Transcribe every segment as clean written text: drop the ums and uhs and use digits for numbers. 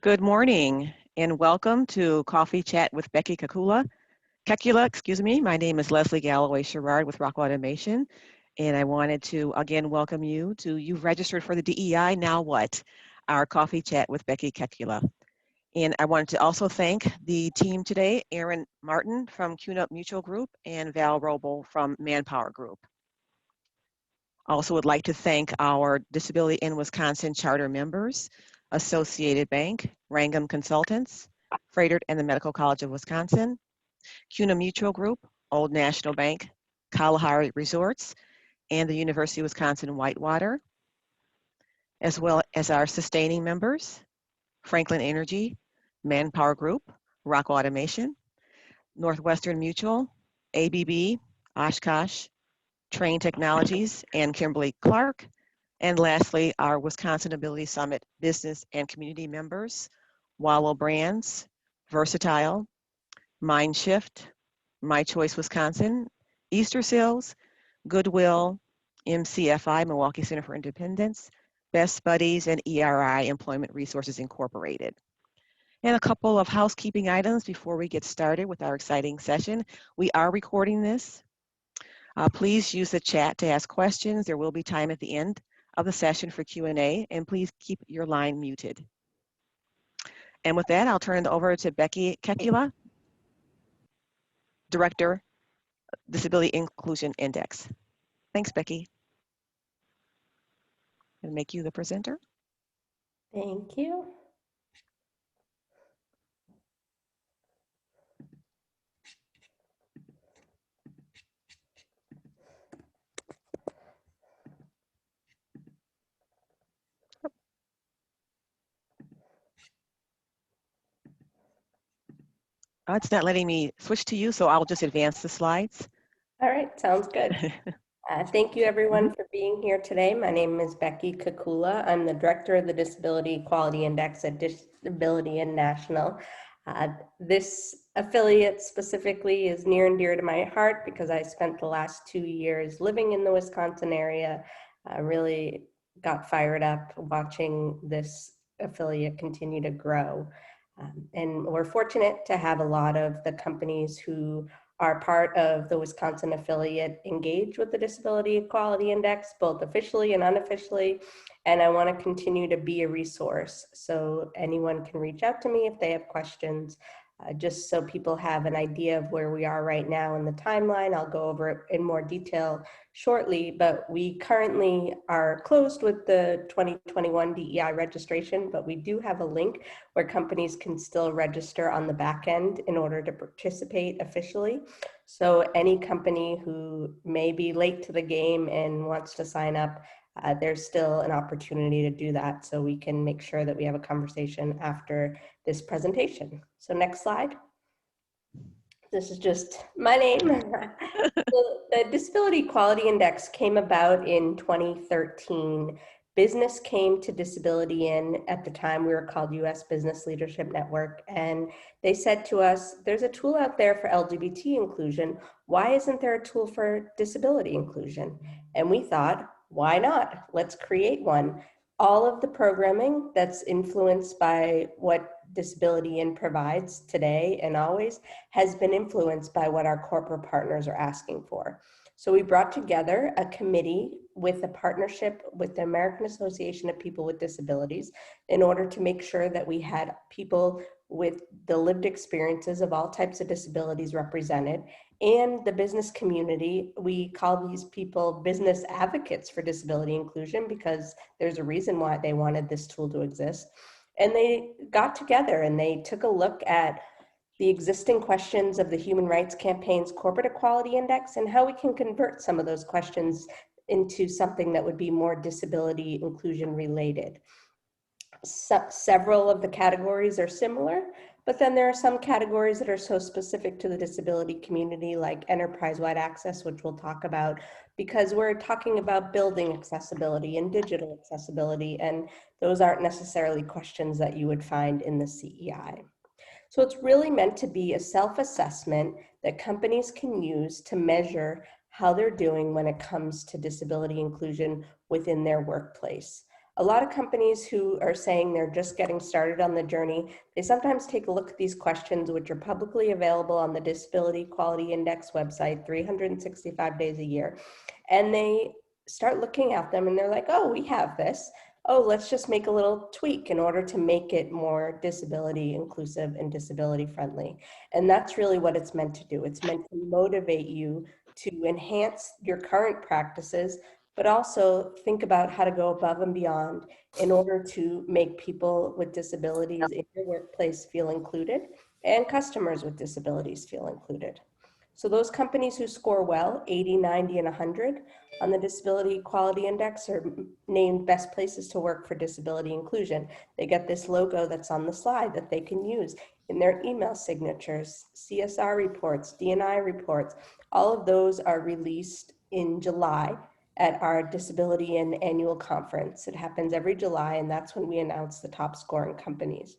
Good morning and welcome to Coffee Chat with Becky Kekula. Excuse me. My name is Leslie Galloway Sherrard with Rock Automation, and I wanted to again welcome you to you've registered for the DEI. Now what? Our Coffee Chat with Becky Kekula. And I wanted to also thank the team today, Aaron Martin from QNUP Mutual Group and Val Roble from Manpower Group. Also would like to thank our Disability in Wisconsin charter members, Associated Bank, Wrangham Consultants, Freighter and the Medical College of Wisconsin, CUNA Mutual Group, Old National Bank, Kalahari Resorts, and the University of Wisconsin Whitewater, as well as our sustaining members, Franklin Energy, Manpower Group, Rock Automation, Northwestern Mutual, ABB, Oshkosh, Train Technologies, and Kimberly Clark. And lastly, our Wisconsin Ability Summit business and community members, Wallow Brands, Versatile, Mindshift, My Choice Wisconsin, Easter Seals, Goodwill, MCFI, Milwaukee Center for Independence, Best Buddies, and ERI, Employment Resources Incorporated. And a couple of housekeeping items before we get started with our exciting session. We are recording this. Please use the chat to ask questions. There will be time at the end of the session for Q&A, and please keep your line muted. And with that, I'll turn it over to Becky Kekula, Director, Disability Inclusion Index. Thanks, Becky. And make you the presenter. Thank you. It's not letting me switch to you, so I'll just advance the slides. All right, sounds good. Thank you everyone for being here today. My name is Becky Kekula. I'm the Director of the Disability Equality Index at Disability International. This affiliate specifically is near and dear to my heart because I spent the last 2 years living in the Wisconsin area. I really got fired up watching this affiliate continue to grow. And we're fortunate to have a lot of the companies who are part of the Wisconsin affiliate engage with the Disability Equality Index, both officially and unofficially. And I want to continue to be a resource. So anyone can reach out to me if they have questions, just so people have an idea of where we are right now in the timeline. I'll go over it in more detail shortly, but we currently are closed with the 2021 DEI registration, but we do have a link where companies can still register on the back end in order to participate officially. So any company who may be late to the game and wants to sign up, there's still an opportunity to do that, so we can make sure that we have a conversation after this presentation. So next slide. This is just my name. The Disability Equality Index came about in 2013. Business came to Disability In, at the time we were called US Business Leadership Network, and they said to us, there's a tool out there for LGBT inclusion. Why isn't there a tool for disability inclusion? And we thought, why not? Let's create one. All of the programming that's influenced by what Disability In provides today and always has been influenced by what our corporate partners are asking for. So we brought together a committee with a partnership with the American Association of People with Disabilities in order to make sure that we had people with the lived experiences of all types of disabilities represented, and the business community. We call these people business advocates for disability inclusion because there's a reason why they wanted this tool to exist. And they got together and they took a look at the existing questions of the Human Rights Campaign's Corporate Equality Index and how we can convert some of those questions into something that would be more disability inclusion related. Several of the categories are similar, but then there are some categories that are so specific to the disability community, like enterprise-wide access, which we'll talk about, because we're talking about building accessibility and digital accessibility, and those aren't necessarily questions that you would find in the CEI. So it's really meant to be a self-assessment that companies can use to measure how they're doing when it comes to disability inclusion within their workplace. A lot of companies who are saying they're just getting started on the journey, they sometimes take a look at these questions, which are publicly available on the Disability Quality Index website 365 days a year. And they start looking at them and they're like, oh, we have this. Oh, let's just make a little tweak in order to make it more disability inclusive and disability friendly. And that's really what it's meant to do. It's meant to motivate you to enhance your current practices, but also think about how to go above and beyond in order to make people with disabilities in your workplace feel included and customers with disabilities feel included. So those companies who score well, 80, 90, and 100 on the Disability Equality Index are named best places to work for disability inclusion. They get this logo that's on the slide that they can use in their email signatures, CSR reports, D&I reports. All of those are released in July at our Disability and Annual Conference. It happens every July, and that's when we announce the top scoring companies.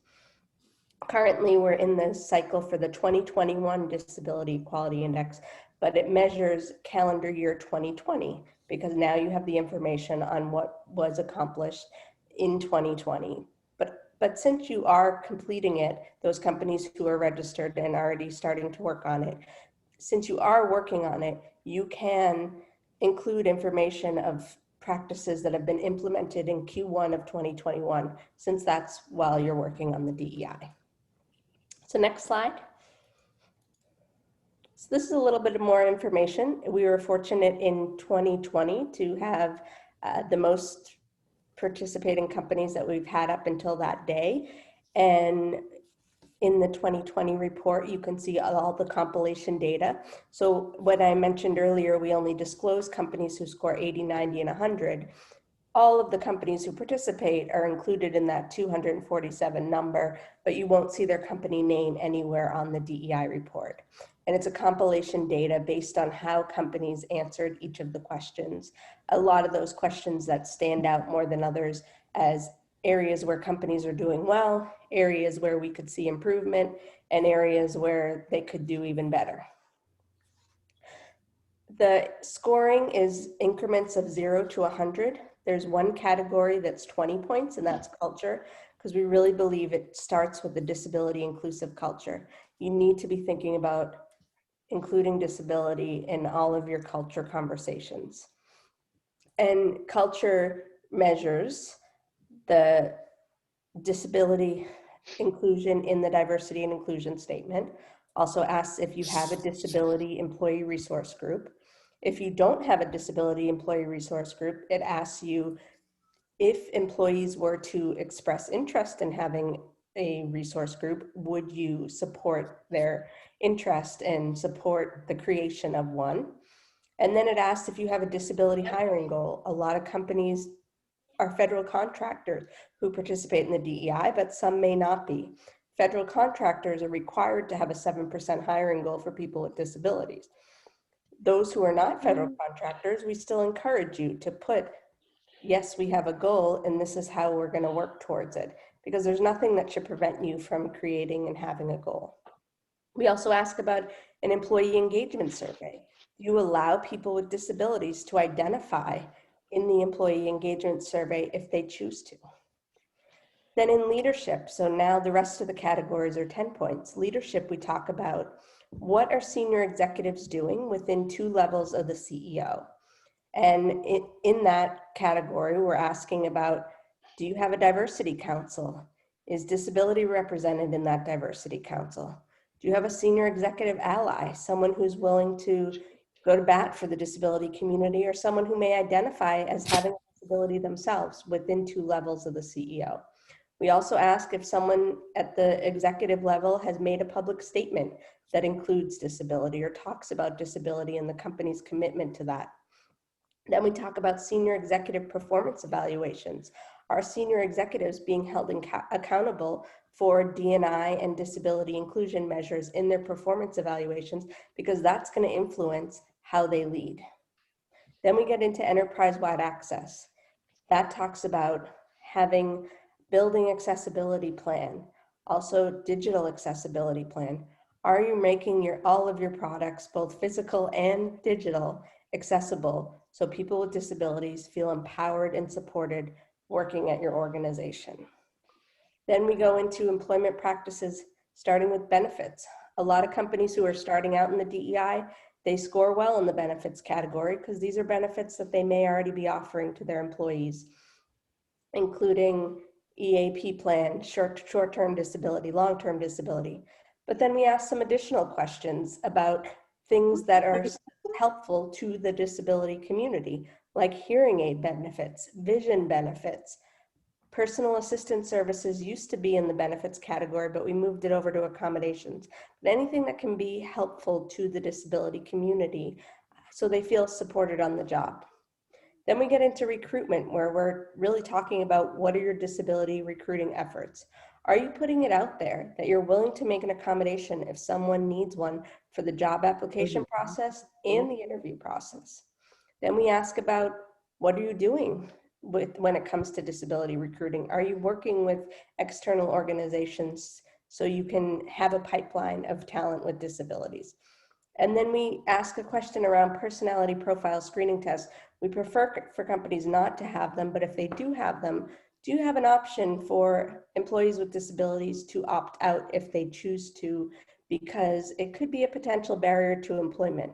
Currently, we're in the cycle for the 2021 Disability Equality Index, but it measures calendar year 2020 because now you have the information on what was accomplished in 2020. But since you are completing it, those companies who are registered and already starting to work on it, since you are working on it, you can include information of practices that have been implemented in Q1 of 2021, since that's while you're working on the DEI. So next slide. So this is a little bit more information. We were fortunate in 2020 to have the most participating companies that we've had up until that day. And in the 2020 report, you can see all the compilation data. So what I mentioned earlier, we only disclose companies who score 80, 90, and 100. All of the companies who participate are included in that 247 number, but you won't see their company name anywhere on the DEI report. And it's a compilation data based on how companies answered each of the questions. A lot of those questions that stand out more than others as areas where companies are doing well, areas where we could see improvement, and areas where they could do even better. The scoring is increments of 0 to 100. There's one category that's 20 points, and that's culture, because we really believe it starts with the disability inclusive culture. You need to be thinking about including disability in all of your culture conversations. And culture measures the disability inclusion in the diversity and inclusion statement. Also asks if you have a disability employee resource group. If you don't have a disability employee resource group, it asks you if employees were to express interest in having a resource group, would you support their interest and support the creation of one? And then it asks if you have a disability hiring goal. A lot of companies are federal contractors who participate in the DEI, but some may not be. Federal contractors are required to have a 7% hiring goal for people with disabilities. Those who are not federal contractors, we still encourage you to put, yes, we have a goal and this is how we're going to work towards it, because there's nothing that should prevent you from creating and having a goal. We also ask about an employee engagement survey. Do you allow people with disabilities to identify in the employee engagement survey if they choose to? Then in leadership, so now the rest of the categories are 10 points. Leadership, we talk about what are senior executives doing within 2 levels of the CEO. And in that category, we're asking about, do you have a diversity council? Is disability represented in that diversity council? Do you have a senior executive ally, someone who's willing to go to bat for the disability community, or someone who may identify as having a disability themselves within 2 levels of the CEO? We also ask if someone at the executive level has made a public statement that includes disability or talks about disability and the company's commitment to that. Then we talk about senior executive performance evaluations. Are senior executives being held accountable for D&I and disability inclusion measures in their performance evaluations? Because that's going to influence how they lead. Then we get into enterprise-wide access. That talks about having building accessibility plan, also digital accessibility plan. Are you making all of your products, both physical and digital, accessible so people with disabilities feel empowered and supported working at your organization. Then we go into employment practices, starting with benefits. A lot of companies who are starting out in the DEI, they score well in the benefits category because these are benefits that they may already be offering to their employees, including EAP plan, short-term disability, long-term disability. But then we ask some additional questions about things that are helpful to the disability community, like hearing aid benefits, vision benefits. Personal assistance services used to be in the benefits category, but we moved it over to accommodations. But anything that can be helpful to the disability community so they feel supported on the job. Then we get into recruitment, where we're really talking about what are your disability recruiting efforts. Are you putting it out there that you're willing to make an accommodation if someone needs one for the job application process and the interview process? Then we ask about what are you doing when it comes to disability recruiting? Are you working with external organizations so you can have a pipeline of talent with disabilities? And then we ask a question around personality profile screening tests. We prefer for companies not to have them, but if they do have them, do you have an option for employees with disabilities to opt out if they choose to, because it could be a potential barrier to employment.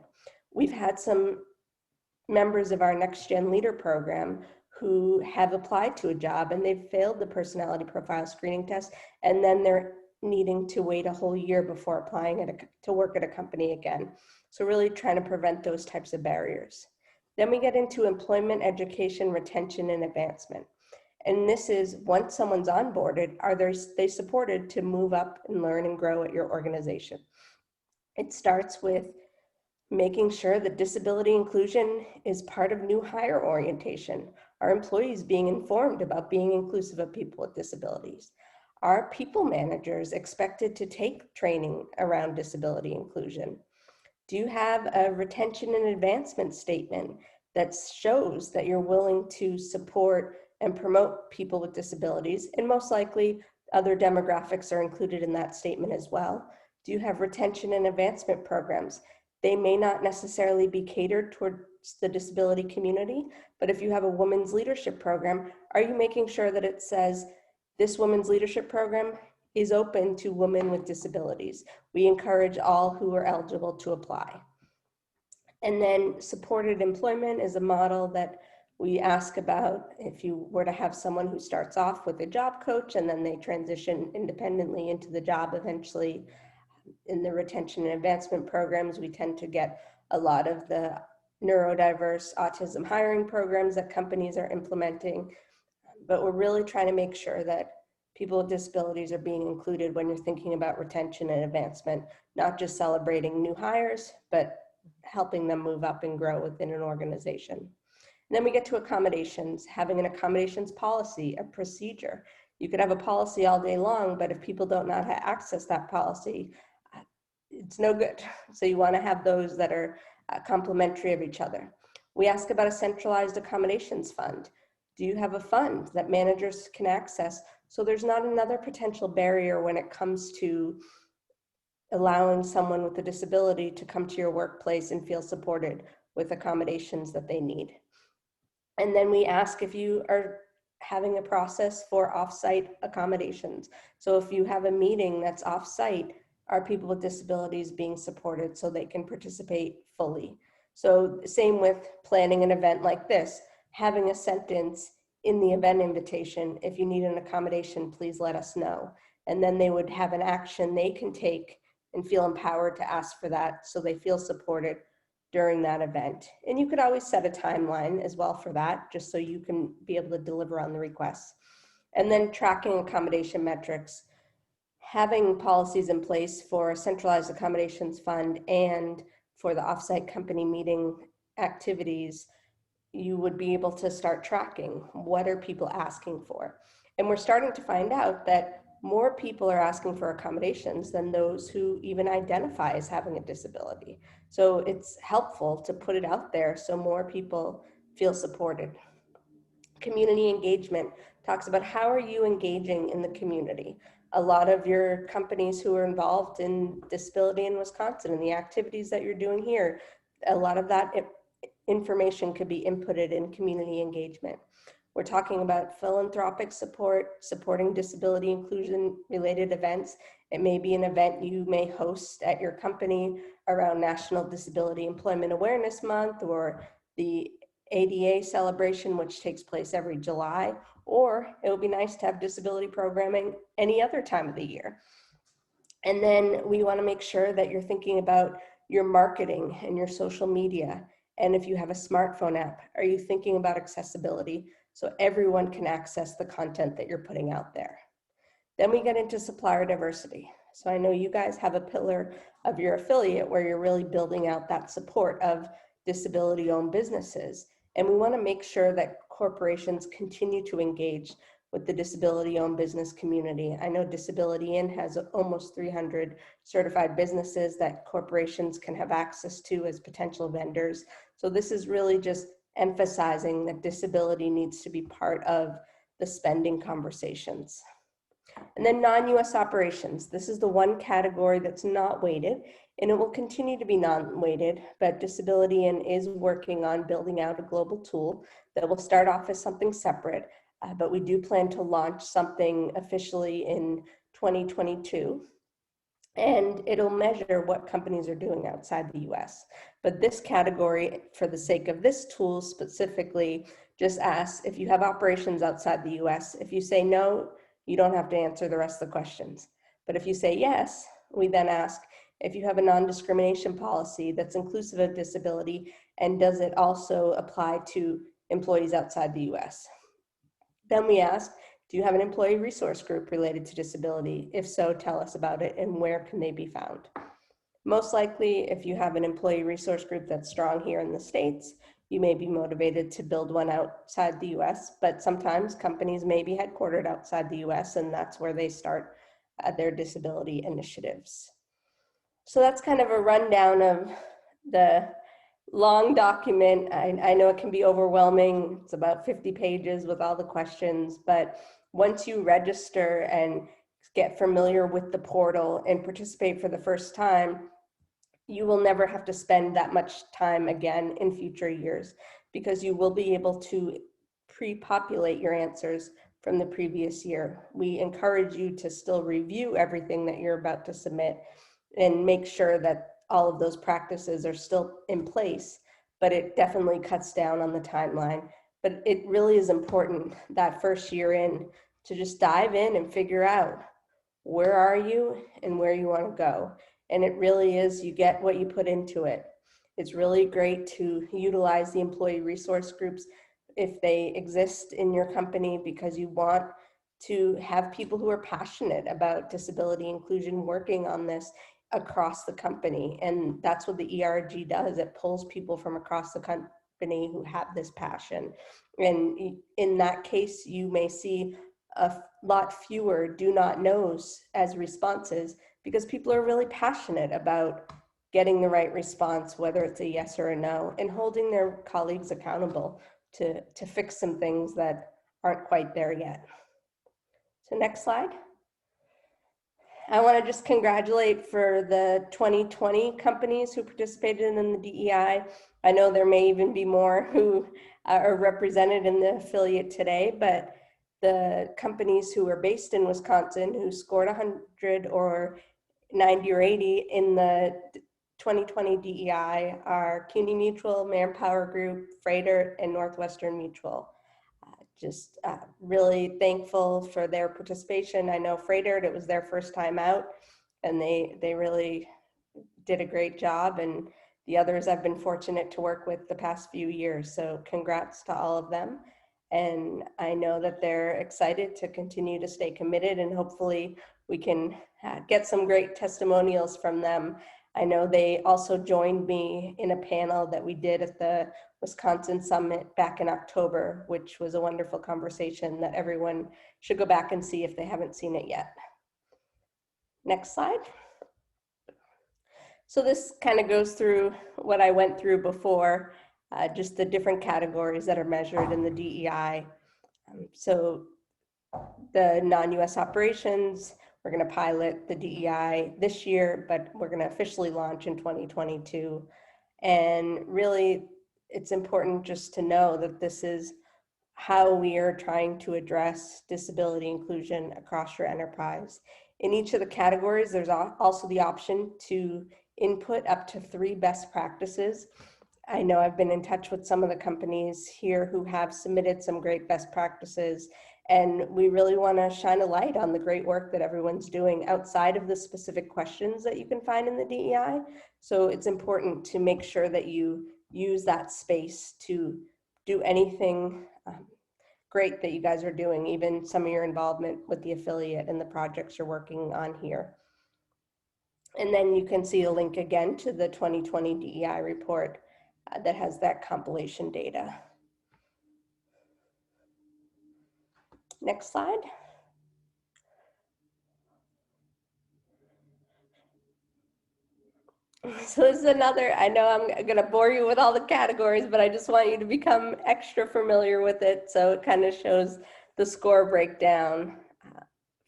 We've had some members of our Next Gen Leader program who have applied to a job and they've failed the personality profile screening test, and then they're needing to wait a whole year before applying to work at a company again. So really trying to prevent those types of barriers. Then we get into employment, education, retention, and advancement. And this is once someone's onboarded, are they supported to move up and learn and grow at your organization? It starts with making sure that disability inclusion is part of new hire orientation. Are employees being informed about being inclusive of people with disabilities? Are people managers expected to take training around disability inclusion? Do you have a retention and advancement statement that shows that you're willing to support and promote people with disabilities? And most likely other demographics are included in that statement as well. Do you have retention and advancement programs? They may not necessarily be catered towards the disability community, but if you have a women's leadership program, are you making sure that it says this women's leadership program is open to women with disabilities? We encourage all who are eligible to apply. And then supported employment is a model that we ask about if you were to have someone who starts off with a job coach and then they transition independently into the job eventually. In the retention and advancement programs, we tend to get a lot of the neurodiverse autism hiring programs that companies are implementing. But we're really trying to make sure that people with disabilities are being included when you're thinking about retention and advancement, not just celebrating new hires, but helping them move up and grow within an organization. And then we get to accommodations, having an accommodations policy, a procedure. You could have a policy all day long, but if people don't know how to access that policy, it's no good. So you want to have those that are complementary of each other. We ask about a centralized accommodations fund. Do you have a fund that managers can access so there's not another potential barrier when it comes to allowing someone with a disability to come to your workplace and feel supported with accommodations that they need? And then we ask if you are having a process for off-site accommodations. So if you have a meeting that's off-site, are people with disabilities being supported so they can participate fully? So same with planning an event like this, having a sentence in the event invitation, if you need an accommodation, please let us know. And then they would have an action they can take and feel empowered to ask for that so they feel supported during that event. And you could always set a timeline as well for that, just so you can be able to deliver on the requests. And then tracking accommodation metrics, having policies in place for a centralized accommodations fund and for the offsite company meeting activities, you would be able to start tracking what are people asking for. And we're starting to find out that more people are asking for accommodations than those who even identify as having a disability. So it's helpful to put it out there so more people feel supported. Community engagement talks about how are you engaging in the community. A lot of your companies who are involved in disability in Wisconsin and the activities that you're doing here, a lot of that information could be inputted in community engagement. We're talking about philanthropic support, supporting disability inclusion related events. It may be an event you may host at your company around National Disability Employment Awareness Month, or the ADA celebration, which takes place every July, or it would be nice to have disability programming any other time of the year. And then we want to make sure that you're thinking about your marketing and your social media. And if you have a smartphone app, are you thinking about accessibility so everyone can access the content that you're putting out there? Then we get into supplier diversity. So I know you guys have a pillar of your affiliate where you're really building out that support of disability-owned businesses. And we want to make sure that corporations continue to engage with the disability-owned business community. I know Disability In has almost 300 certified businesses that corporations can have access to as potential vendors. So this is really just emphasizing that disability needs to be part of the spending conversations. And then non-US operations. This is the one category that's not weighted, and it will continue to be non-weighted, but Disability In is working on building out a global tool that will start off as something separate, but we do plan to launch something officially in 2022. And it'll measure what companies are doing outside the US. But this category, for the sake of this tool specifically, just asks if you have operations outside the US. If you say no, you don't have to answer the rest of the questions. But if you say yes, we then ask if you have a non-discrimination policy that's inclusive of disability, and does it also apply to employees outside the US? Then we ask, do you have an employee resource group related to disability? If so, tell us about it and where can they be found? Most likely, if you have an employee resource group that's strong here in the States, you may be motivated to build one outside the US, but sometimes companies may be headquartered outside the US, and that's where they start their disability initiatives. So that's kind of a rundown of the long document. I know it can be overwhelming. It's about 50 pages with all the questions, but once you register and get familiar with the portal and participate for the first time, you will never have to spend that much time again in future years, because you will be able to pre-populate your answers from the previous year. We encourage you to still review everything that you're about to submit and make sure that all of those practices are still in place, but it definitely cuts down on the timeline. But it really is important that first year in to just dive in and figure out where are you and where you want to go. And it really is, you get what you put into it. It's really great to utilize the employee resource groups if they exist in your company, because you want to have people who are passionate about disability inclusion working on this across the company. And that's what the ERG does. It pulls people from across the company who have this passion. And in that case, you may see a lot fewer do not knows as responses, because people are really passionate about getting the right response, whether it's a yes or a no, and holding their colleagues accountable to fix some things that aren't quite there yet. So next slide. I want to just congratulate for the 2020 companies who participated in the DEI. I know there may even be more who are represented in the affiliate today, but the companies who are based in Wisconsin who scored 100 or 90 or 80 in the 2020 DEI are CUNY Mutual, Manpower Group, Freighter, and Northwestern Mutual. Just really thankful for their participation. I know Freighter, it was their first time out, and they really did a great job, and the others I've been fortunate to work with the past few years. So congrats to all of them. And I know that they're excited to continue to stay committed, and hopefully we can get some great testimonials from them. I know they also joined me in a panel that we did at the Wisconsin Summit back in October, which was a wonderful conversation that everyone should go back and see if they haven't seen it yet. Next slide. So this kind of goes through what I went through before, just the different categories that are measured in the DEI. So the non-US operations, we're going to pilot the DEI this year, but we're going to officially launch in 2022. And really, it's important just to know that this is how we are trying to address disability inclusion across your enterprise. In each of the categories, there's also the option to input up to 3 best practices. I know I've been in touch with some of the companies here who have submitted some great best practices, and we really want to shine a light on the great work that everyone's doing outside of the specific questions that you can find in the DEI. So it's important to make sure that you use that space to do anything great that you guys are doing, even some of your involvement with the affiliate and the projects you're working on here. And then you can see a link again to the 2020 DEI report that has that compilation data. Next slide. So this is another, I know I'm gonna bore you with all the categories, but I just want you to become extra familiar with it. So it kind of shows the score breakdown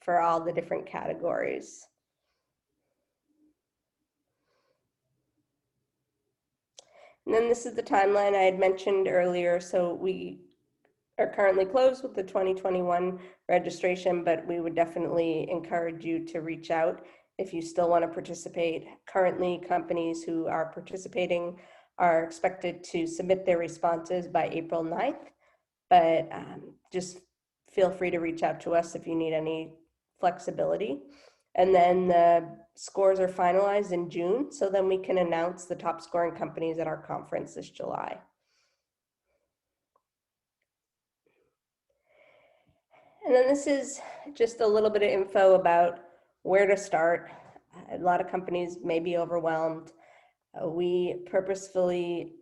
for all the different categories. And then this is the timeline I had mentioned earlier. So we are currently closed with the 2021 registration, but we would definitely encourage you to reach out if you still want to participate. Currently, companies who are participating are expected to submit their responses by April 9th, but just feel free to reach out to us if you need any flexibility. And then the scores are finalized in June, so then we can announce the top scoring companies at our conference this July. And then this is just a little bit of info about where to start. A lot of companies may be overwhelmed. We purposefully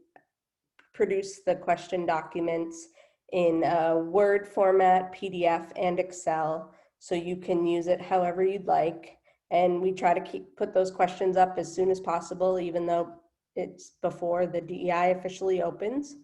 produce the question documents in Word format, PDF, and Excel, so you can use it however you'd like. And we try to put those questions up as soon as possible, even though it's before the DEI officially opens.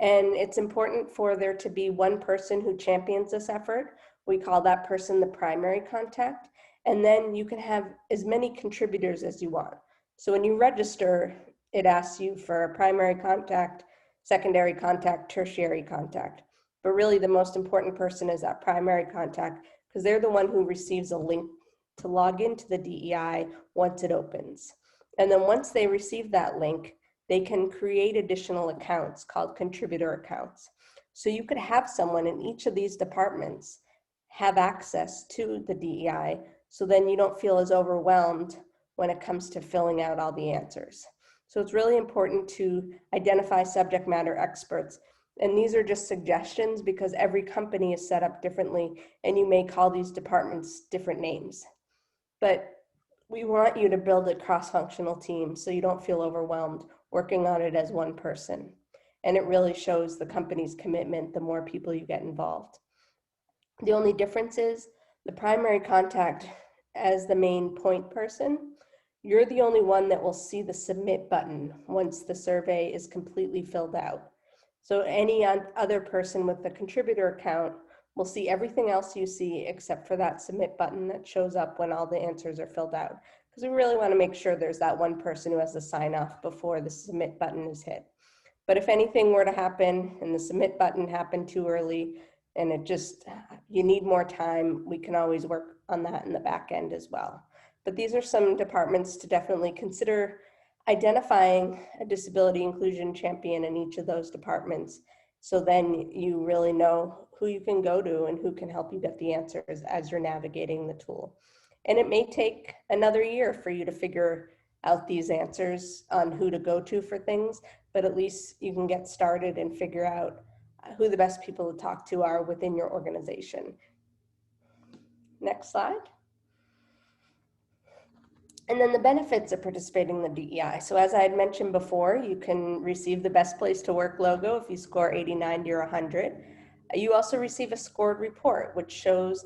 And it's important for there to be one person who champions this effort. We call that person the primary contact. And then you can have as many contributors as you want. So when you register, it asks you for a primary contact, secondary contact, tertiary contact. But really the most important person is that primary contact, because they're the one who receives a link to log into the DEI once it opens. And then once they receive that link, they can create additional accounts called contributor accounts. So you could have someone in each of these departments have access to the DEI, so then you don't feel as overwhelmed when it comes to filling out all the answers. So it's really important to identify subject matter experts. And these are just suggestions because every company is set up differently and you may call these departments different names. But we want you to build a cross-functional team so you don't feel overwhelmed working on it as one person. And it really shows the company's commitment the more people you get involved. The only difference is the primary contact as the main point person, you're the only one that will see the submit button once the survey is completely filled out. So any other person with the contributor account will see everything else you see except for that submit button that shows up when all the answers are filled out. Because we really want to make sure there's that one person who has the sign off before the submit button is hit. But if anything were to happen and the submit button happened too early and you need more time, we can always work on that in the back end as well. But these are some departments to definitely consider identifying a disability inclusion champion in each of those departments. So then you really know who you can go to and who can help you get the answers as you're navigating the tool. And it may take another year for you to figure out these answers on who to go to for things, but at least you can get started and figure out who the best people to talk to are within your organization. Next slide. And then the benefits of participating in the DEI. So as I had mentioned before, you can receive the best place to work logo if you score 80, 90, or 100. You also receive a scored report, which shows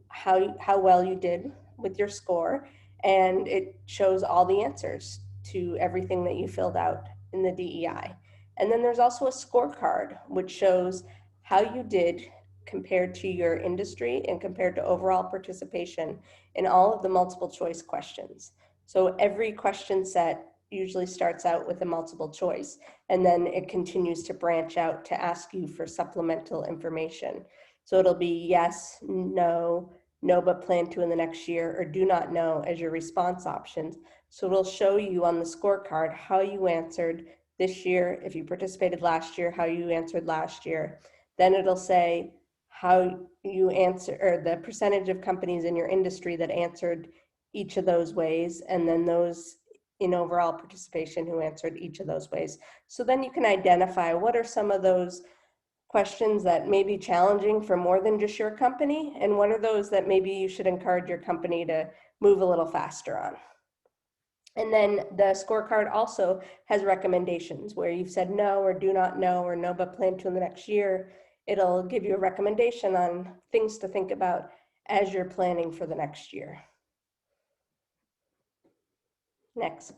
how well you did with your score, and it shows all the answers to everything that you filled out in the DEI. And then there's also a scorecard, which shows how you did compared to your industry and compared to overall participation in all of the multiple choice questions. So every question set usually starts out with a multiple choice, and then it continues to branch out to ask you for supplemental information. So it'll be yes, no, no but plan to in the next year, or do not know as your response options. So it'll show you on the scorecard how you answered this year, if you participated last year, how you answered last year. Then it'll say how you answer, or the percentage of companies in your industry that answered each of those ways, and then those in overall participation who answered each of those ways. So then you can identify what are some of those questions that may be challenging for more than just your company, and what are those that maybe you should encourage your company to move a little faster on. And then the scorecard also has recommendations where you've said no or do not know or no but plan to in the next year. It'll give you a recommendation on things to think about as you're planning for the next year. Next.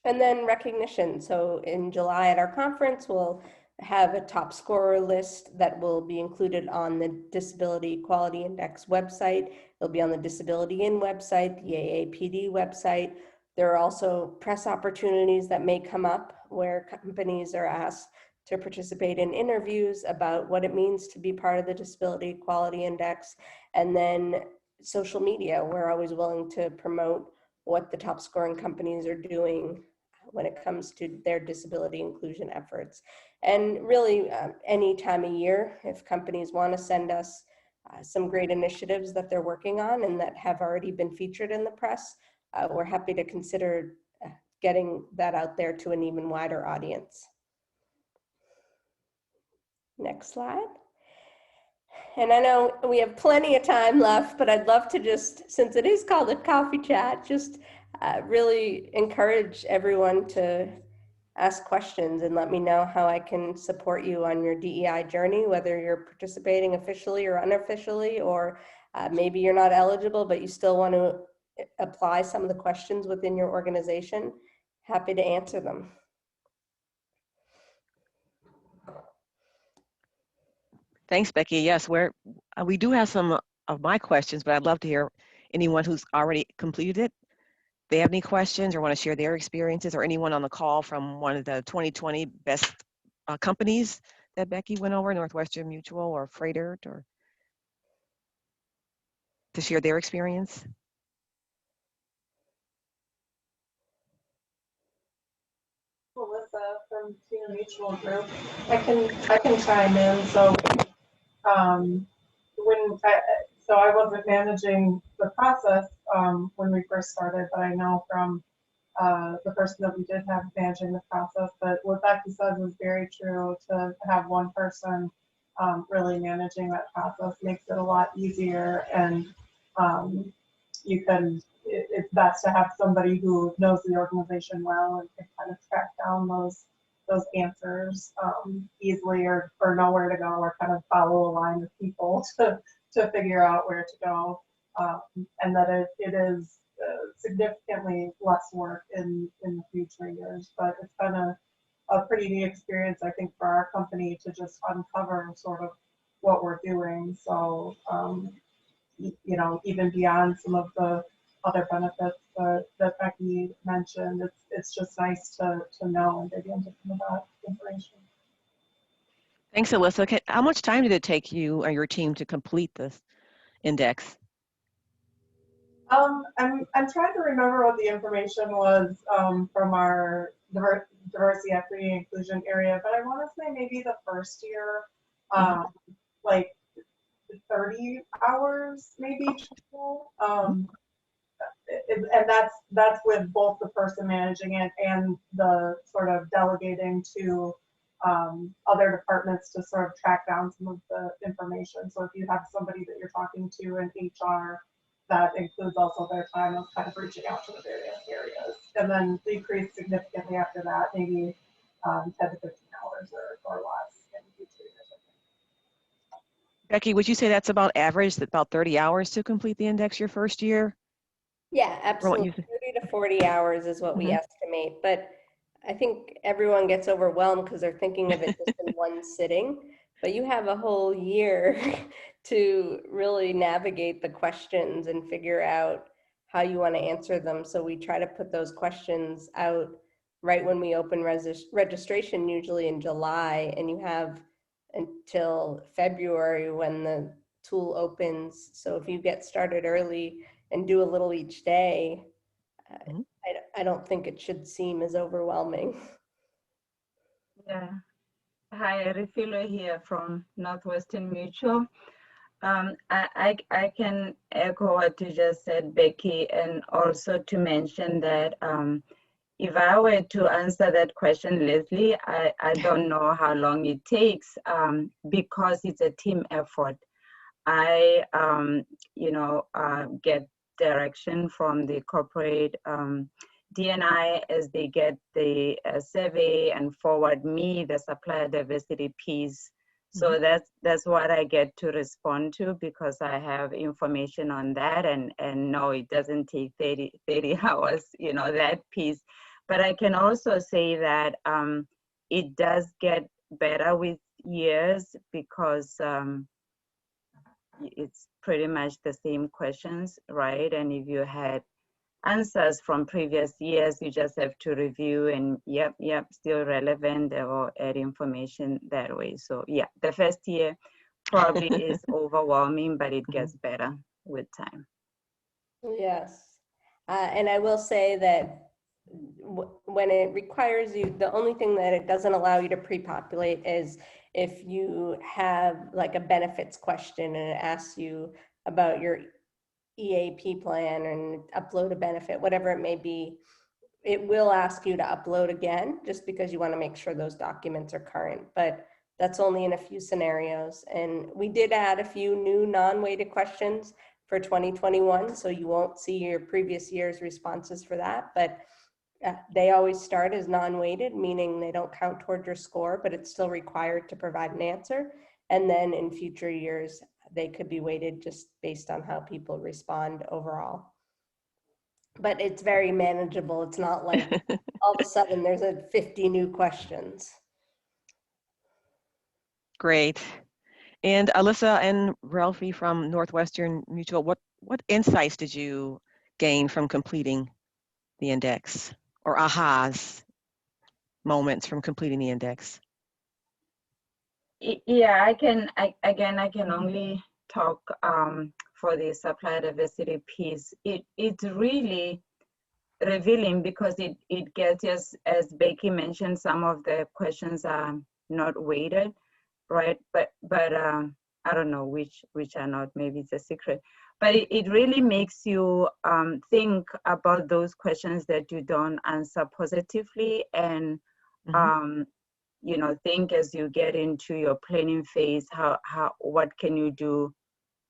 And then recognition. So in July at our conference, we'll have a top scorer list that will be included on the Disability Equality Index website. It'll be on the Disability In website, the AAPD website. There are also press opportunities that may come up where companies are asked to participate in interviews about what it means to be part of the Disability Equality Index. And then social media, we're always willing to promote what the top scoring companies are doing when it comes to their disability inclusion efforts. And really any time of year, if companies want to send us some great initiatives that they're working on and that have already been featured in the press, we're happy to consider getting that out there to an even wider audience. Next slide. And I know we have plenty of time left, but I'd love to just, since it is called a coffee chat, just really encourage everyone to ask questions and let me know how I can support you on your DEI journey, whether you're participating officially or unofficially, or maybe you're not eligible, but you still want to apply some of the questions within your organization. Happy to answer them. Thanks, Becky. Yes, we do have some of my questions, but I'd love to hear anyone who's already completed it. If they have any questions or want to share their experiences, or anyone on the call from one of the 2020 best companies that Becky went over, Northwestern Mutual or Freighter, or to share their experience. Melissa from Senior Mutual Group. I can chime in. So I wasn't managing the process when we first started, but I know from the person that we did have managing the process that what Becky says is very true. To have one person really managing that process makes it a lot easier, and it's best to have somebody who knows the organization well and can kind of track down those answers easily, or know where to go, or kind of follow a line of people to figure out where to go, and that it is significantly less work in the future years. But it's been a pretty neat experience, I think, for our company to just uncover sort of what we're doing. So even beyond some of the other benefits that Becky mentioned, it's just nice to know and dig into some of that information. Thanks, Alyssa. How much time did it take you or your team to complete this index? I'm trying to remember what the information was from our diversity, equity, and inclusion area, but I want to say maybe the first year, like 30 hours, maybe. And that's with both the person managing it and the sort of delegating to other departments to sort of track down some of the information. So if you have somebody that you're talking to in HR, that includes also their time of kind of reaching out to the various areas, and then decrease significantly after that, maybe 10 to 15 hours or less in future years, I think. Becky, would you say that's about average, about 30 hours to complete the index your first year? Yeah, absolutely. 30 to 40 hours is what we estimate, but I think everyone gets overwhelmed because they're thinking of it just in one sitting, but you have a whole year to really navigate the questions and figure out how you want to answer them. So we try to put those questions out right when we open registration, usually in July, and you have until February when the tool opens. So if you get started early and do a little each day, Mhm. I don't think it should seem as overwhelming. Yeah. Hi, Refilo here from Northwestern Mutual. I can echo what you just said, Becky, and also to mention that if I were to answer that question, Leslie, I don't know how long it takes because it's a team effort. I, get direction from the corporate DNI as they get the survey and forward me the supplier diversity piece. So that's what I get to respond to because I have information on that and no, it doesn't take 30 hours, that piece. But I can also say that it does get better with years because it's pretty much the same questions, right? And if you had answers from previous years, you just have to review and yep, still relevant or add information that way. So yeah, the first year probably is overwhelming, but it gets better with time. Yes. And I will say that when it requires you, the only thing that it doesn't allow you to pre-populate is if you have like a benefits question and it asks you about your EAP plan and upload a benefit, whatever it may be, it will ask you to upload again just because you want to make sure those documents are current. But that's only in a few scenarios. And we did add a few new non-weighted questions for 2021. So you won't see your previous year's responses for that. But they always start as non-weighted, meaning they don't count towards your score, but it's still required to provide an answer. And then in future years, they could be weighted just based on how people respond overall. But it's very manageable. It's not like all of a sudden there's 50 new questions. Great. And Alyssa and Ralphie from Northwestern Mutual, what insights did you gain from completing the index, or ahas moments from completing the index? Yeah, I can only talk for the supplier diversity piece. It's really revealing because it gets us, as Becky mentioned, some of the questions are not weighted, right? But I don't know which are not, maybe it's a secret. But it really makes you think about those questions that you don't answer positively and think as you get into your planning phase, what can you do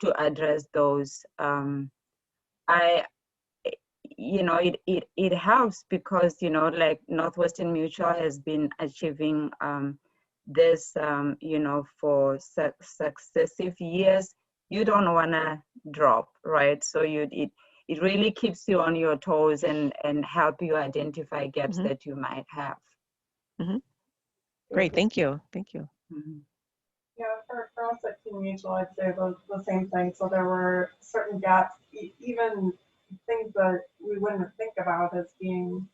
to address those? It helps because, like Northwestern Mutual has been achieving this, for successive years. You don't want to drop, right? So it really keeps you on your toes and help you identify gaps that you might have. Great, thank you. Yeah, for us at Team Mutual, I'd say the same thing. So there were certain gaps, even things that we wouldn't think about as being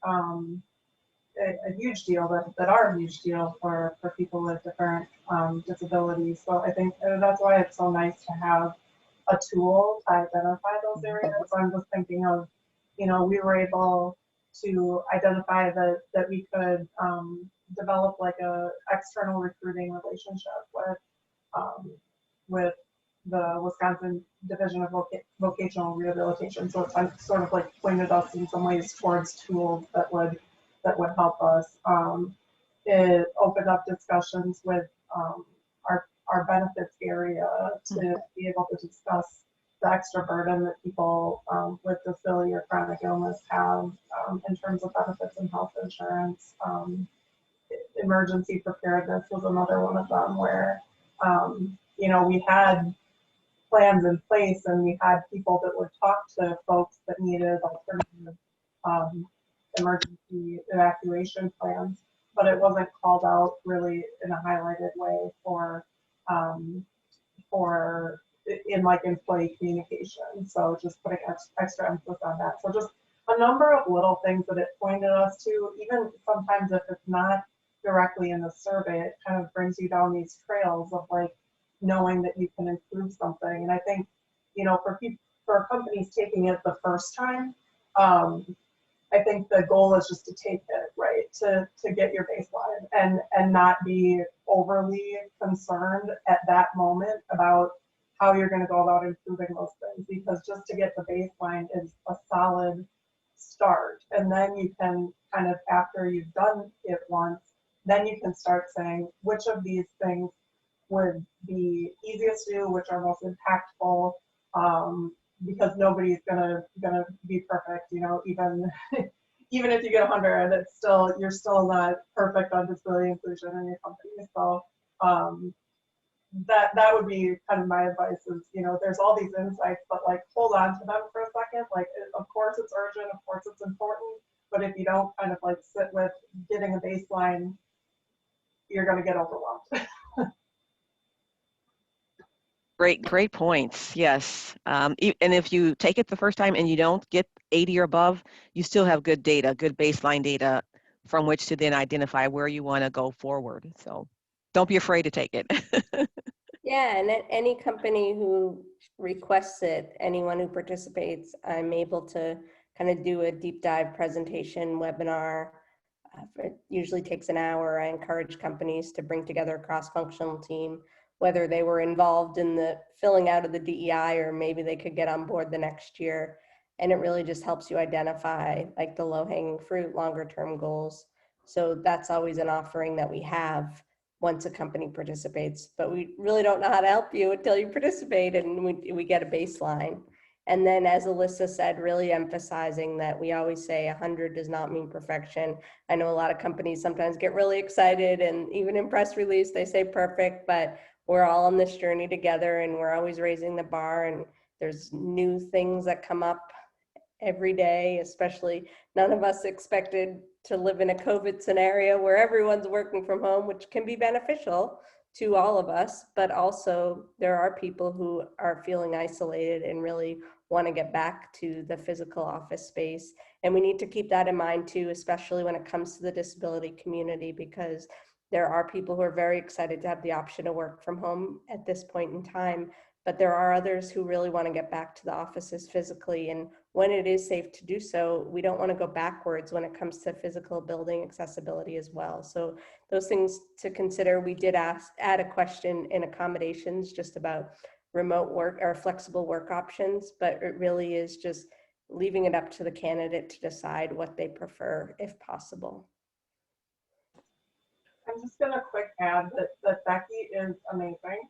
a huge deal that are a huge deal for people with different disabilities. So I think that's why it's so nice to have a tool to identify those areas. So I'm just thinking of, we were able to identify that we could develop like a external recruiting relationship with the Wisconsin Division of Vocational Rehabilitation. So it's sort of like pointed us in some ways towards tools that would help us. It opened up discussions with our benefits area to be able to discuss the extra burden that people with disability or chronic illness have in terms of benefits and health insurance. Emergency preparedness was another one of them where, we had plans in place and we had people that would talk to folks that needed alternative emergency evacuation plans, but it wasn't called out really in a highlighted way for in in like employee communication. So just putting extra emphasis on that. So just a number of little things that it pointed us to, even sometimes if it's not directly in the survey, it kind of brings you down these trails of like knowing that you can improve something. And I think, you know, for companies taking it the first time, I think the goal is just to take it, right, to get your baseline and not be overly concerned at that moment about how you're going to go about improving those things, because just to get the baseline is a solid start. And then you can kind of, after you've done it once, then you can start saying which of these things would be easiest to do, which are most impactful, because nobody's gonna be perfect, you know, even even if you get 100, it's still, you're still not perfect on disability inclusion in your company. So that would be kind of my advice is, you know, there's all these insights, but like hold on to them for a second. Like, of course it's urgent, of course it's important, but if you don't kind of like sit with getting a baseline, you're gonna get overwhelmed. Great points. Yes. And if you take it the first time and you don't get 80 or above, you still have good data, good baseline data from which to then identify where you want to go forward. So don't be afraid to take it. Yeah, and any company who requests it, anyone who participates, I'm able to kind of do a deep dive presentation webinar. It usually takes an hour. I encourage companies to bring together a cross-functional team, whether they were involved in the filling out of the DEI or maybe they could get on board the next year. And it really just helps you identify like the low-hanging fruit, longer-term goals. So that's always an offering that we have once a company participates, but we really don't know how to help you until you participate and we get a baseline. And then, as Alyssa said, really emphasizing that we always say 100 does not mean perfection. I know a lot of companies sometimes get really excited, and even in press release, they say perfect, but we're all on this journey together and we're always raising the bar, and there's new things that come up every day, especially none of us expected to live in a COVID scenario where everyone's working from home, which can be beneficial to all of us, but also there are people who are feeling isolated and really want to get back to the physical office space. And we need to keep that in mind too, especially when it comes to the disability community, because there are people who are very excited to have the option to work from home at this point in time, but there are others who really want to get back to the offices physically. And when it is safe to do so, we don't want to go backwards when it comes to physical building accessibility as well. So those things to consider. We did add a question in accommodations just about remote work or flexible work options, but it really is just leaving it up to the candidate to decide what they prefer if possible. I'm just gonna quick add that Becky is amazing.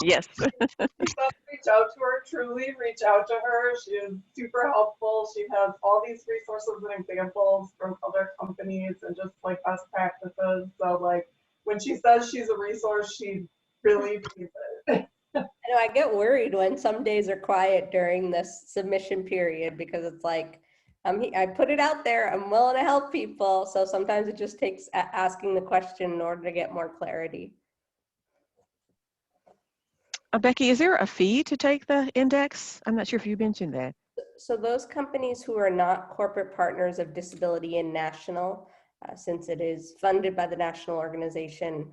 Yes. Reach out to her, truly reach out to her. She is super helpful. She has all these resources and examples from other companies and just like best practices. So like when she says she's a resource, she really means it. I know I get worried when some days are quiet during this submission period, because it's like, I put it out there, I'm willing to help people. So sometimes it just takes asking the question in order to get more clarity. Becky, is there a fee to take the index? I'm not sure if you mentioned that. So those companies who are not corporate partners of Disability International, since it is funded by the national organization,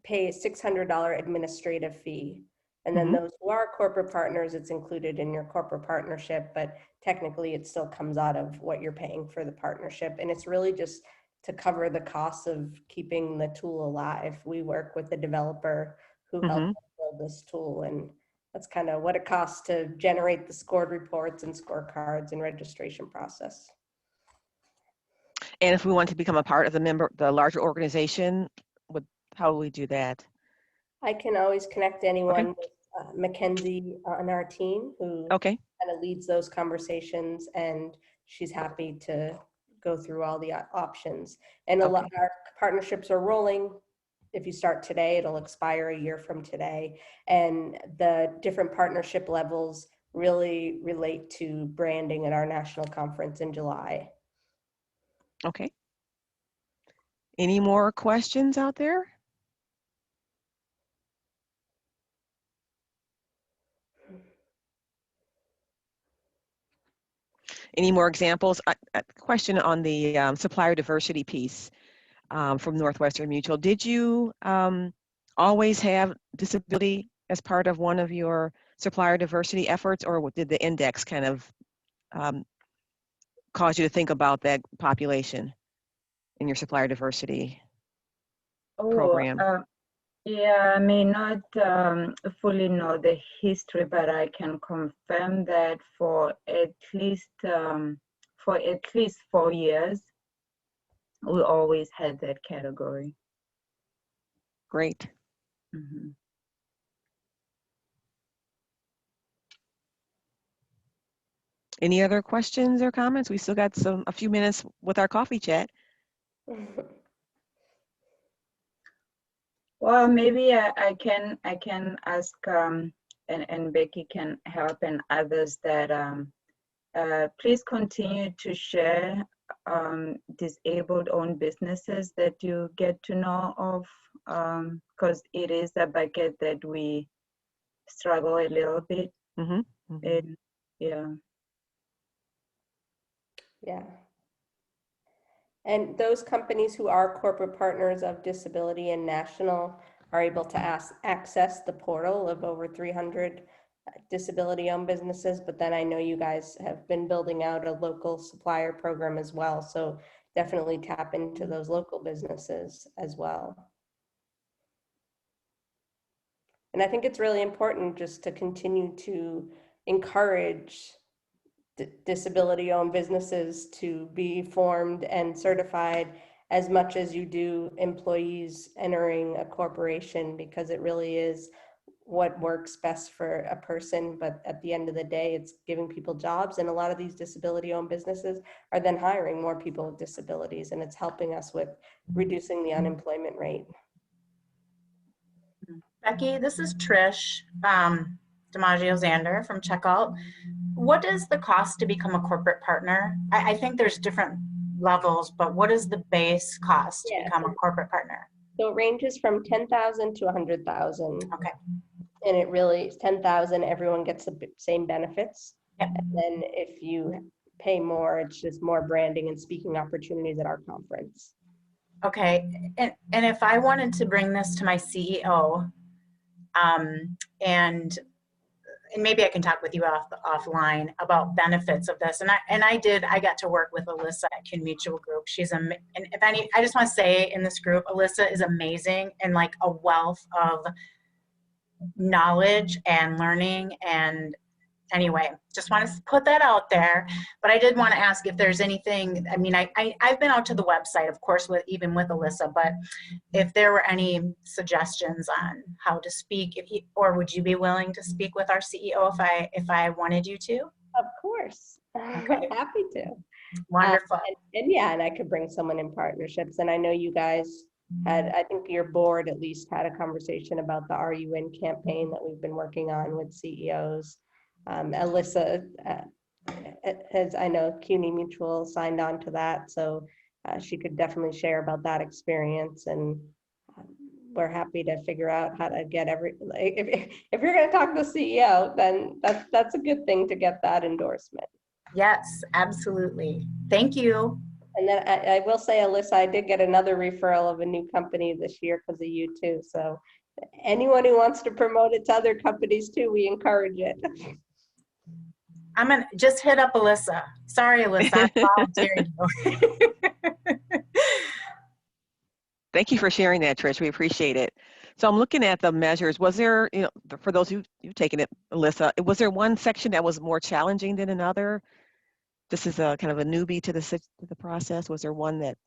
pay a $600 administrative fee. And then those who are corporate partners, it's included in your corporate partnership, but technically it still comes out of what you're paying for the partnership. And it's really just to cover the costs of keeping the tool alive. We work with the developer who helped build this tool, and that's kind of what it costs to generate the scored reports and scorecards and registration process. And if we want to become a part of the larger organization, how will we do that? I can always connect anyone with Mackenzie on our team, who kind of leads those conversations, and she's happy to go through all the options. And a lot of our partnerships are rolling. If you start today, it'll expire a year from today. And the different partnership levels really relate to branding at our national conference in July. Okay. Any more questions out there? Any more examples? A question on the supplier diversity piece from Northwestern Mutual. Did you always have disability as part of one of your supplier diversity efforts, or did the index kind of cause you to think about that population in your supplier diversity program? Yeah, I may not fully know the history, but I can confirm that for at least 4 years, we always had that category. Great. Mm-hmm. Any other questions or comments? We still got a few minutes with our coffee chat. Well, maybe I can ask, and Becky can help, and others that please continue to share disabled-owned businesses that you get to know of, because it is a bucket that we struggle a little bit. Mm-hmm. Mm-hmm. Yeah. Yeah. And those companies who are corporate partners of Disability and National are able to access the portal of over 300 disability-owned businesses. But then I know you guys have been building out a local supplier program as well. So definitely tap into those local businesses as well. And I think it's really important just to continue to encourage disability-owned businesses to be formed and certified as much as you do employees entering a corporation, because it really is what works best for a person. But at the end of the day, it's giving people jobs, and a lot of these disability-owned businesses are then hiring more people with disabilities, and it's helping us with reducing the unemployment rate. Becky, this is Trish DiMaggio-Zander from Checkout. What is the cost to become a corporate partner? I think there's different levels, but what is the base cost to become a corporate partner? So it ranges from 10,000 to 100,000. Okay. And it really is 10,000, everyone gets the same benefits. Yep. And then if you pay more, it's just more branding and speaking opportunities at our conference. Okay. And if I wanted to bring this to my CEO, and maybe I can talk with you offline about benefits of this. And I got to work with Alyssa at Kin Mutual Group. She's and if any, I just want to say in this group, Alyssa is amazing and like a wealth of knowledge and learning. And anyway, just want to put that out there. But I did want to ask if there's anything. I mean, I've been out to the website, of course, even with Alyssa. But if there were any suggestions on how to speak, or would you be willing to speak with our CEO if I wanted you to? Of course, Okay. happy to. Wonderful. And yeah, and I could bring someone in partnerships. And I know you guys had, I think your board at least had a conversation about the Are You In campaign that we've been working on with CEOs. Alyssa, as I know, CUNY Mutual signed on to that, so she could definitely share about that experience, and we're happy to figure out how to get if you're going to talk to the CEO, then that's a good thing to get that endorsement. Yes, absolutely. Thank you. And then I will say, Alyssa, I did get another referral of a new company this year because of you too. So anyone who wants to promote it to other companies too, we encourage it. I'm gonna just hit up Alyssa. Sorry, Alyssa, I'm volunteering you. Thank you for sharing that, Trish. We appreciate it. So I'm looking at the measures. Was there, for those who've taken it, Alyssa, was there one section that was more challenging than another? This is a kind of a newbie to the process. Was there one that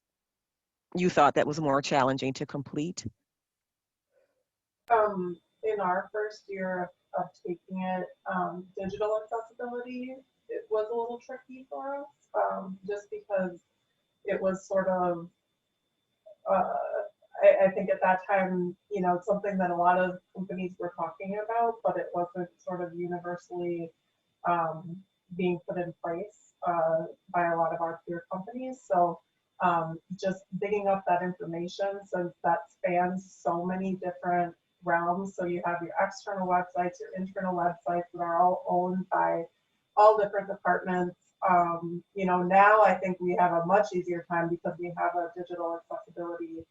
you thought that was more challenging to complete? In our first year of taking it, digital accessibility, it was a little tricky for us, just because it was sort of, I think at that time, something that a lot of companies were talking about, but it wasn't sort of universally being put in place by a lot of our peer companies. So just digging up that information, since that spans so many different realms. So you have your external websites, your internal websites that are all owned by all different departments. You know, now I think we have a much easier time because we have a digital accessibility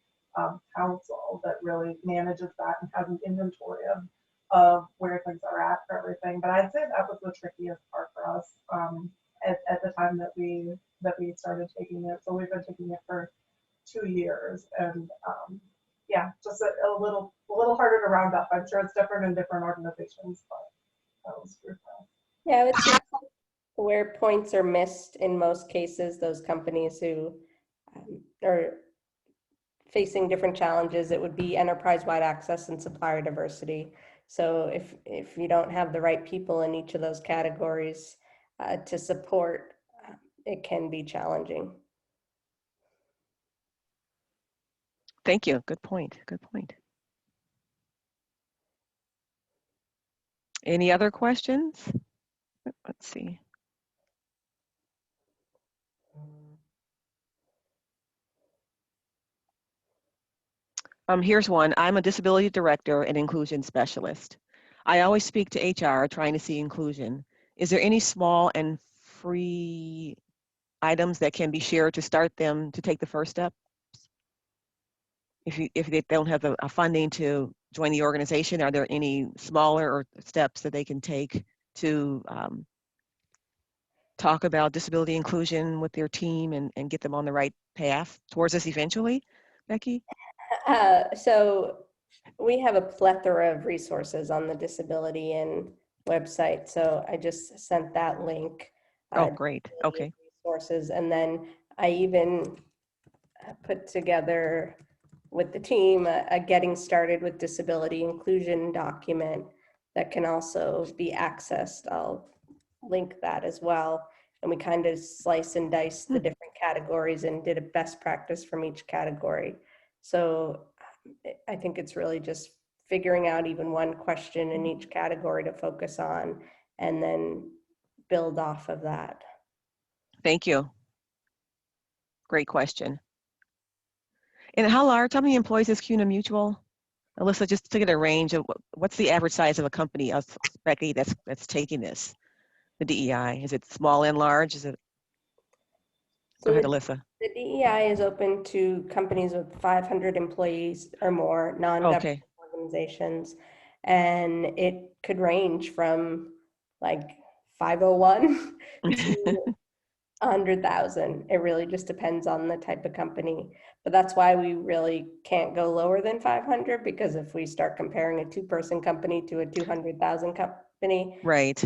council that really manages that and has an inventory of where things are at for everything. But I'd say that was the trickiest part for us at the time that we started taking it. So we've been taking it for 2 years, and yeah, just a little harder to round up. I'm sure it's different in different organizations, but that was true for us. Yeah, I would say where points are missed in most cases, those companies who are facing different challenges, it would be enterprise-wide access and supplier diversity. So if you don't have the right people in each of those categories to support, it can be challenging. Thank you. Good point. Good point. Any other questions? Let's see. Here's one. I'm a disability director and inclusion specialist. I always speak to HR trying to see inclusion. Is there any small and free items that can be shared to start them to take the first step? If they don't have the funding to join the organization, are there any smaller or steps that they can take to talk about disability inclusion with their team and get them on the right path towards this eventually, Becky? So we have a plethora of resources on the Disability In website. So I just sent that link. Oh, great. Okay. Resources. And then I even put together with the team a getting started with disability inclusion document that can also be accessed. I'll link that as well. And we kind of slice and dice the different categories and did a best practice from each category. So I think it's really just figuring out even one question in each category to focus on and then build off of that. Thank you. Great question. And how many employees is CUNA Mutual? Alyssa, just to get a range of what's the average size of a company, Becky, that's taking this, the DEI? Is it small and large? Is it? Go ahead, Alyssa. The DEI is open to companies with 500 employees or more, non-government organizations, and it could range from like 501 to 100,000. It really just depends on the type of company. But that's why we really can't go lower than 500, because if we start comparing a 2-person company to a 200,000 company, right,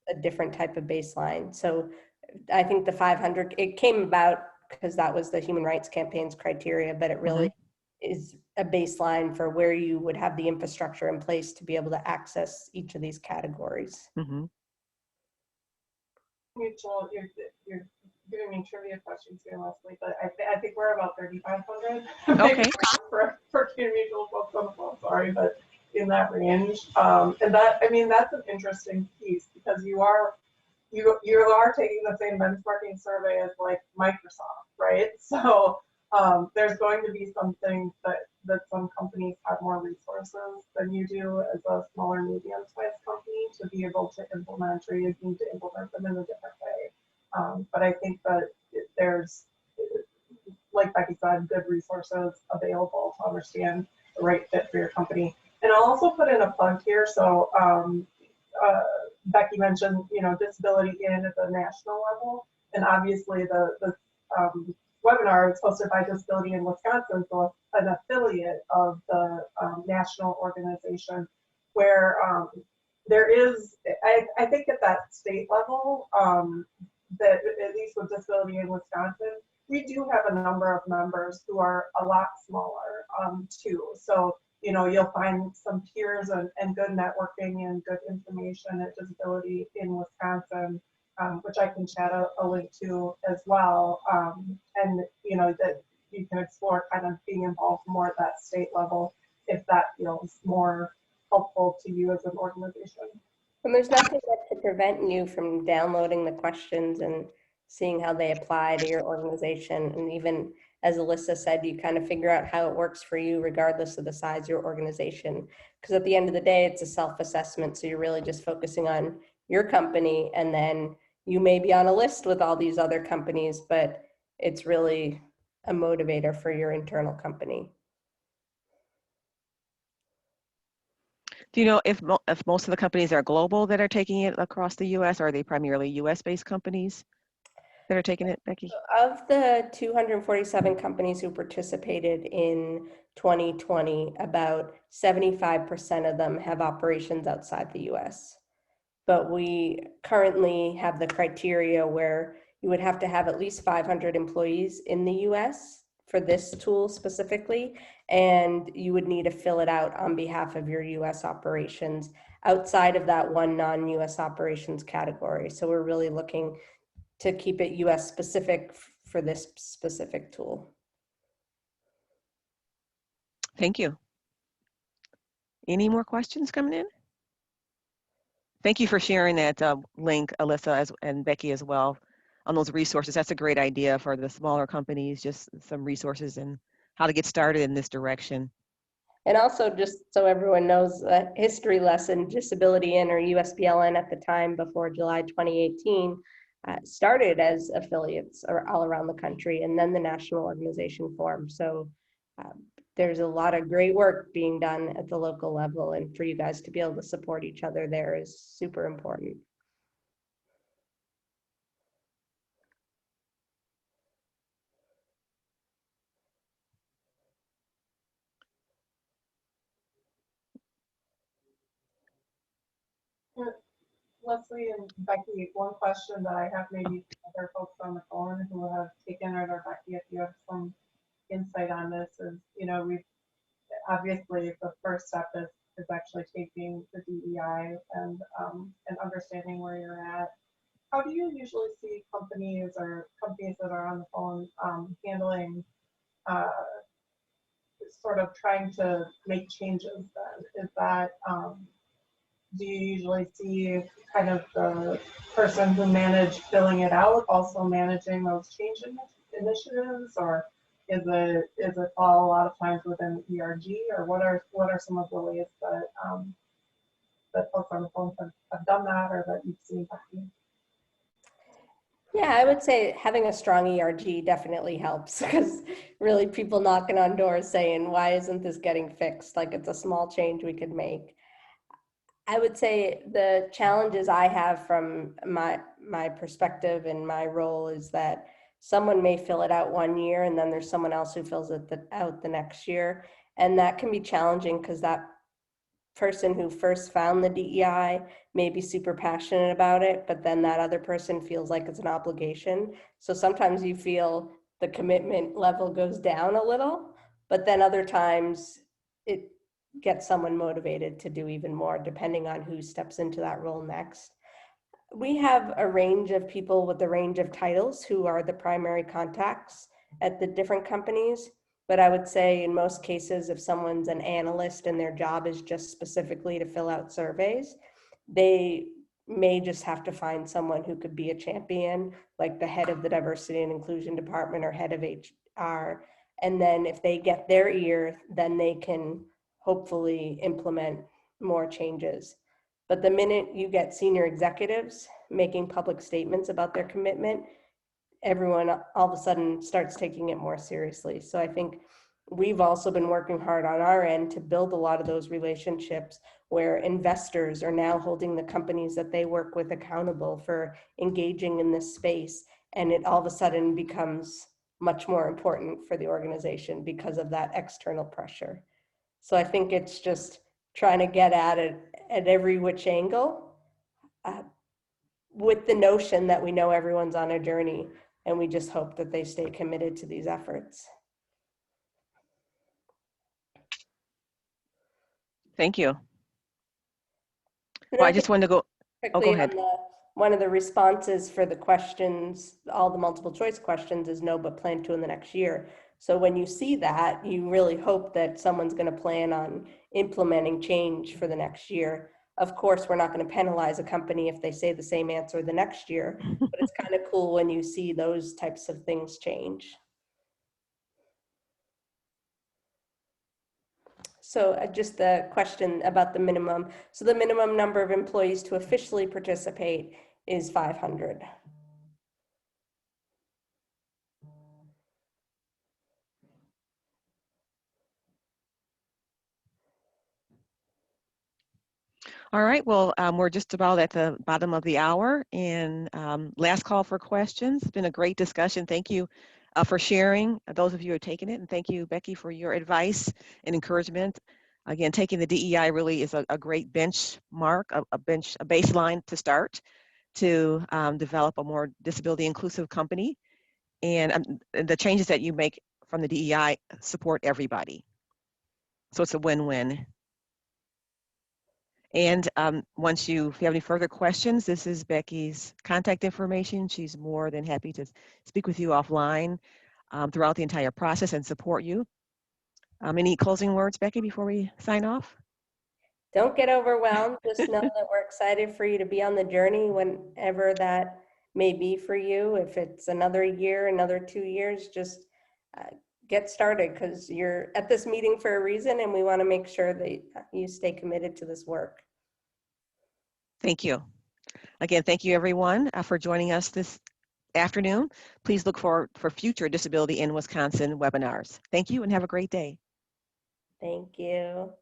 a different type of baseline. So I think the 500, it came about because that was the Human Rights Campaign's criteria, but it really is a baseline for where you would have the infrastructure in place to be able to access each of these categories. Mutual, you're giving me trivia questions here, Leslie, but I think we're about 3,500. Okay. for CUNA Mutual folks on the phone, sorry, but in that range. And that, I mean, that's an interesting piece because you are taking the same benchmarking survey as like Microsoft, right? So there's going to be some things that some companies have more resources than you do as a smaller, medium-sized company to be able to implement, or you need to implement them in a different way. But I think that there's, like Becky said, good resources available to understand the right fit for your company. And I'll also put in a plug here. So Becky mentioned, Disability In at the national level, and obviously the webinar is hosted by Disability In Wisconsin, so an affiliate of the national organization, where there is, I think at that state level, that at least with Disability In Wisconsin, we do have a number of members who are a lot smaller too. So you'll find some peers and good networking and good information at Disability In Wisconsin, which I can chat a link to as well. And that you can explore kind of being involved more at that state level if that feels more helpful to you as an organization. And there's nothing that could prevent you from downloading the questions and seeing how they apply to your organization. And even as Alyssa said, you kind of figure out how it works for you regardless of the size of your organization. Because at the end of the day, it's a self-assessment. So you're really just focusing on your company and then you may be on a list with all these other companies, but it's really a motivator for your internal company. Do you know if most of the companies are global that are taking it across the US, or are they primarily US-based companies that are taking it, Becky? Of the 247 companies who participated in 2020, about 75% of them have operations outside the US. But we currently have the criteria where you would have to have at least 500 employees in the US for this tool specifically, and you would need to fill it out on behalf of your US operations outside of that one non-US operations category. So we're really looking to keep it US specific for this specific tool. Thank you. Any more questions coming in? Thank you for sharing that link, Alyssa and Becky as well, on those resources. That's a great idea for the smaller companies, just some resources and how to get started in this direction. And also, just so everyone knows, a history lesson, Disability In, or USBLN at the time before July 2018, started as affiliates all around the country, and then the national organization formed. So there's a lot of great work being done at the local level, and for you guys to be able to support each other there is super important. Leslie and Becky, one question that I have, maybe other folks on the phone who have taken it, or Becky, if you have some insight on this, is, you know, we've obviously the first step is actually taking the DEI and understanding where you're at. How do you usually see companies or companies that are on the phone handling sort of trying to make changes then? Is that, do you usually see kind of the person who managed filling it out also managing those change initiatives, or is it all a lot of times within ERG, or what are some of the ways that that folks on the phone have done that, or that you've seen, Becky? Yeah, I would say having a strong ERG definitely helps, because really people knocking on doors saying, why isn't this getting fixed? Like, it's a small change we could make. I would say the challenges I have from my perspective and my role is that someone may fill it out one year, and then there's someone else who fills it out the next year. And that can be challenging because that person who first found the DEI may be super passionate about it, but then that other person feels like it's an obligation. So sometimes you feel the commitment level goes down a little, but then other times it gets someone motivated to do even more, depending on who steps into that role next. We have a range of people with a range of titles who are the primary contacts at the different companies. But I would say in most cases, if someone's an analyst and their job is just specifically to fill out surveys, they may just have to find someone who could be a champion, like the head of the diversity and inclusion department or head of HR. And then if they get their ear, then they can hopefully implement more changes. But the minute you get senior executives making public statements about their commitment, everyone all of a sudden starts taking it more seriously. So I think we've also been working hard on our end to build a lot of those relationships where investors are now holding the companies that they work with accountable for engaging in this space. And it all of a sudden becomes much more important for the organization because of that external pressure. So I think it's just trying to get at it at every which angle, with the notion that we know everyone's on a journey, and we just hope that they stay committed to these efforts. Thank you. And Well, I just wanted to go. quickly, go ahead. One of the responses for the questions, all the multiple choice questions, is no, but plan to in the next year. So when you see that, you really hope that someone's going to plan on implementing change for the next year. Of course, we're not going to penalize a company if they say the same answer the next year, but it's kind of cool when you see those types of things change. So just the question about the minimum. So the minimum number of employees to officially participate is 500. All right, well, we're just about at the bottom of the hour, and last call for questions. It's been a great discussion. Thank you for sharing, those of you who are taking it, and thank you, Becky, for your advice and encouragement. Again, taking the DEI really is a great benchmark, a baseline to start to develop a more disability inclusive company. And the changes that you make from the DEI support everybody. So it's a win-win. And once if you have any further questions, this is Becky's contact information. She's more than happy to speak with you offline throughout the entire process and support you. Any closing words, Becky, before we sign off? Don't get overwhelmed. Just know that we're excited for you to be on the journey whenever that may be for you. If it's another year, another 2 years, just get started, because you're at this meeting for a reason, and we want to make sure that you stay committed to this work. Thank you. Again, thank you everyone for joining us this afternoon. Please look for future Disability in Wisconsin webinars. Thank you and have a great day. Thank you.